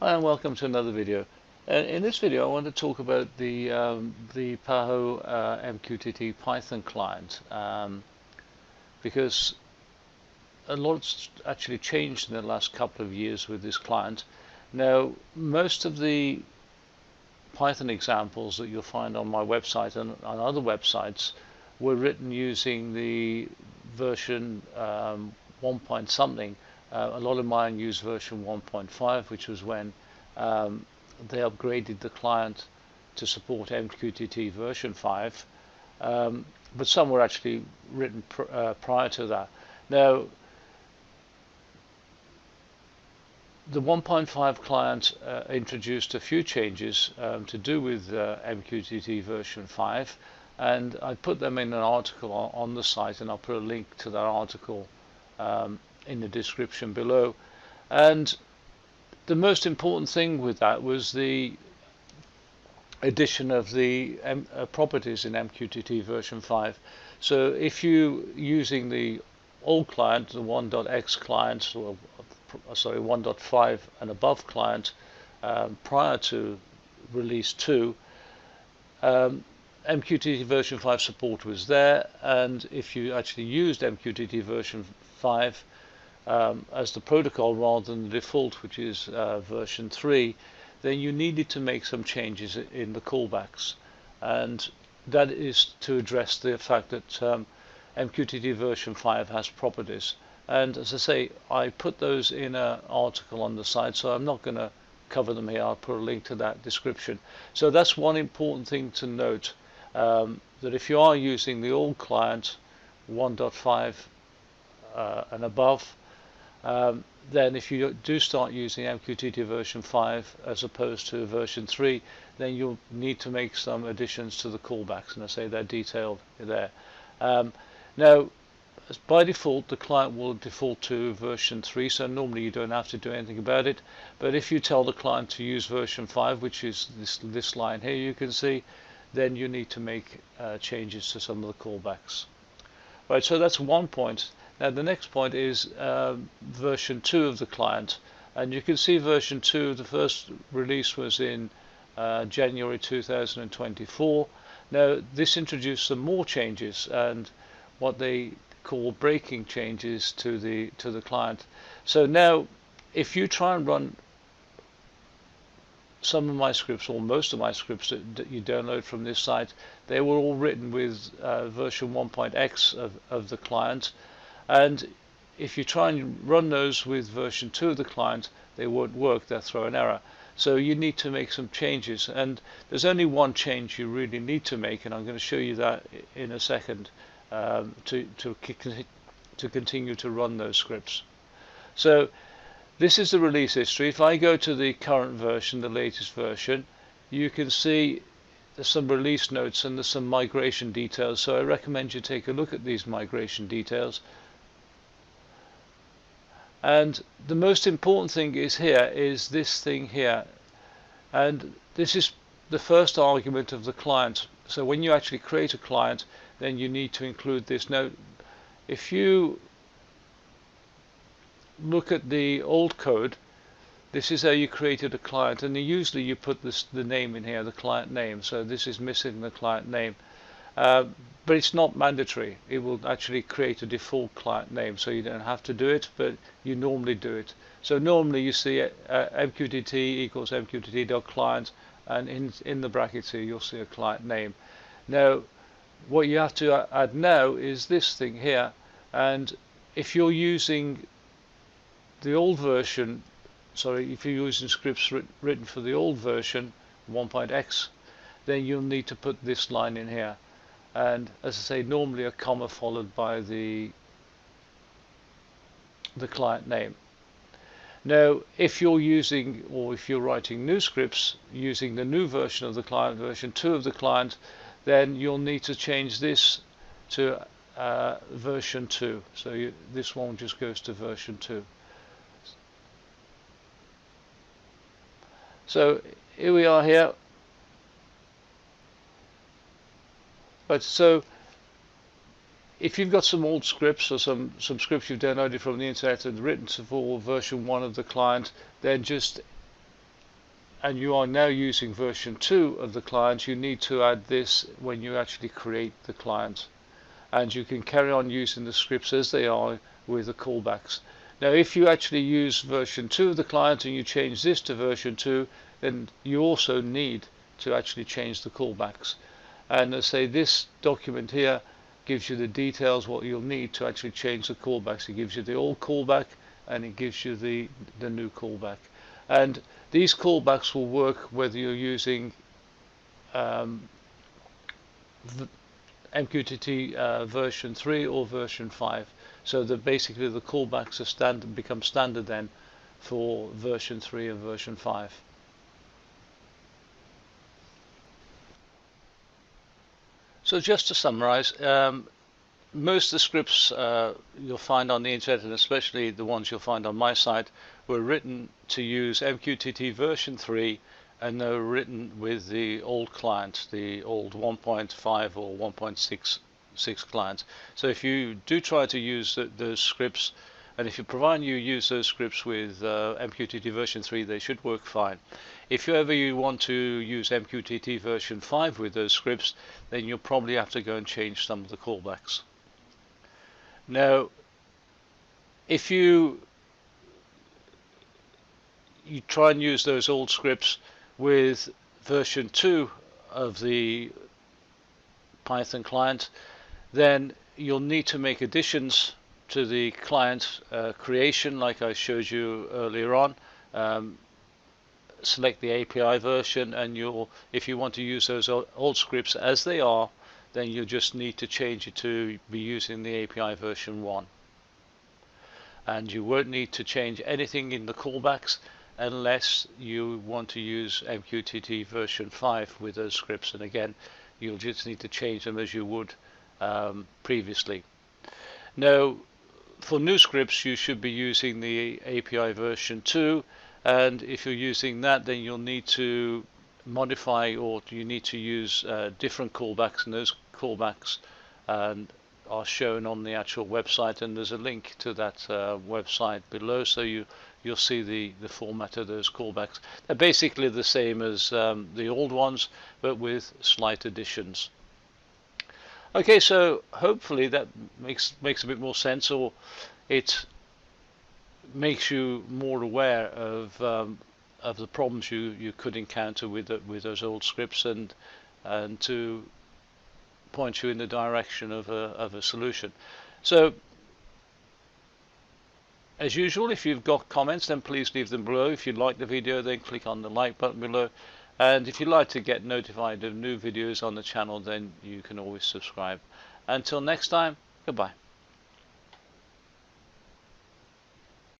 Hi and welcome to another video. In this video I want to talk about the Paho MQTT Python client because a lot's actually changed in the last couple of years with this client. Now most of the Python examples that you'll find on my website and on other websites were written using the version 1 point something. A lot of mine use version 1.5, which was when they upgraded the client to support MQTT version 5, but some were actually written prior to that. Now, the 1.5 client introduced a few changes to do with MQTT version 5, and I put them in an article on the site, and I'll put a link to that article in the description below. And the most important thing with that was the addition of the properties in MQTT version 5. So if you using the old client, the 1.x client, or sorry, 1.5 and above client prior to release 2, MQTT version 5 support was there, and if you actually used MQTT version 5 as the protocol rather than the default, which is version 3, then you needed to make some changes in the callbacks, and that is to address the fact that MQTT version 5 has properties. And as I say, I put those in an article on the site, so I'm not going to cover them here. I'll put a link to that description. So that's one important thing to note, that if you are using the old client 1.5 and above, then if you do start using MQTT version 5 as opposed to version 3, then you'll need to make some additions to the callbacks, and I say they're detailed there. Now, by default, the client will default to version 3, so normally you don't have to do anything about it. But if you tell the client to use version 5, which is this line here you can see, then you need to make changes to some of the callbacks. Right, so that's one point. Now the next point is version 2 of the client, and you can see version 2, the first release was in January 2024. Now this introduced some more changes and what they call breaking changes to the client. So now if you try and run some of my scripts, or most of my scripts that you download from this site, they were all written with version 1.x of the client, and if you try and run those with version 2 of the client, they won't work, they'll throw an error. So you need to make some changes, and there's only one change you really need to make, and I'm going to show you that in a second, to continue to run those scripts. So this is the release history. If I go to the current version, the latest version, you can see there's some release notes and there's some migration details, so I recommend you take a look at these migration details. And the most important thing is here is this thing here, and this is the first argument of the client. So when you actually create a client, then you need to include this. Now if you look at the old code, this is how you created a client, and usually you put the name in here, the client name. So this is missing the client name, but it's not mandatory. It will actually create a default client name, so you don't have to do it, but you normally do it. So normally you see MQTT equals MQTT.client, and in the brackets here you'll see a client name. Now what you have to add now is this thing here, and if you're using the old version, sorry, if you're using scripts written for the old version 1.x, then you'll need to put this line in here, and as I say, normally a comma followed by the client name. Now if you're using, or if you're writing new scripts using the new version of the client, version 2 of the client, then you'll need to change this to version 2. So this one just goes to version 2. So here we are here. But so if you've got some old scripts or some scripts you've downloaded from the internet and written for version 1 of the client, then just and you are now using version 2 of the client, you need to add this when you actually create the client, and you can carry on using the scripts as they are with the callbacks. Now if you actually use version 2 of the client and you change this to version 2, then you also need to actually change the callbacks. And let's say this document here gives you the details what you'll need to actually change the callbacks. It gives you the old callback and it gives you the new callback. And these callbacks will work whether you're using MQTT version 3 or version 5. So that basically the callbacks are become standard then for version 3 and version 5. So just to summarize, most of the scripts you'll find on the internet, and especially the ones you'll find on my site, were written to use MQTT version 3, and they were written with the old client, the old 1.5 or 1.66 client. So if you do try to use those scripts, and if you provide you use those scripts with MQTT version 3, they should work fine. If you want to use MQTT version 5 with those scripts, then you'll probably have to go and change some of the callbacks. Now, if you try and use those old scripts with version 2 of the Python client, then you'll need to make additions to the client creation like I showed you earlier on. Select the API version, and if you want to use those old scripts as they are, then you just need to change it to be using the API version 1. And you won't need to change anything in the callbacks unless you want to use MQTT version 5 with those scripts, and again you'll just need to change them as you would previously. Now for new scripts you should be using the API version 2, and if you're using that, then you'll need to modify, or you need to use different callbacks, and those callbacks are shown on the actual website, and there's a link to that website below, so you'll see the format of those callbacks. They're basically the same as the old ones, but with slight additions. Okay, so hopefully that makes a bit more sense, or it makes you more aware of the problems you could encounter with those old scripts, and to point you in the direction of a solution. So as usual, if you've got comments, then please leave them below. If you like the video, then click on the like button below, and if you'd like to get notified of new videos on the channel, then you can always subscribe. Until next time, goodbye.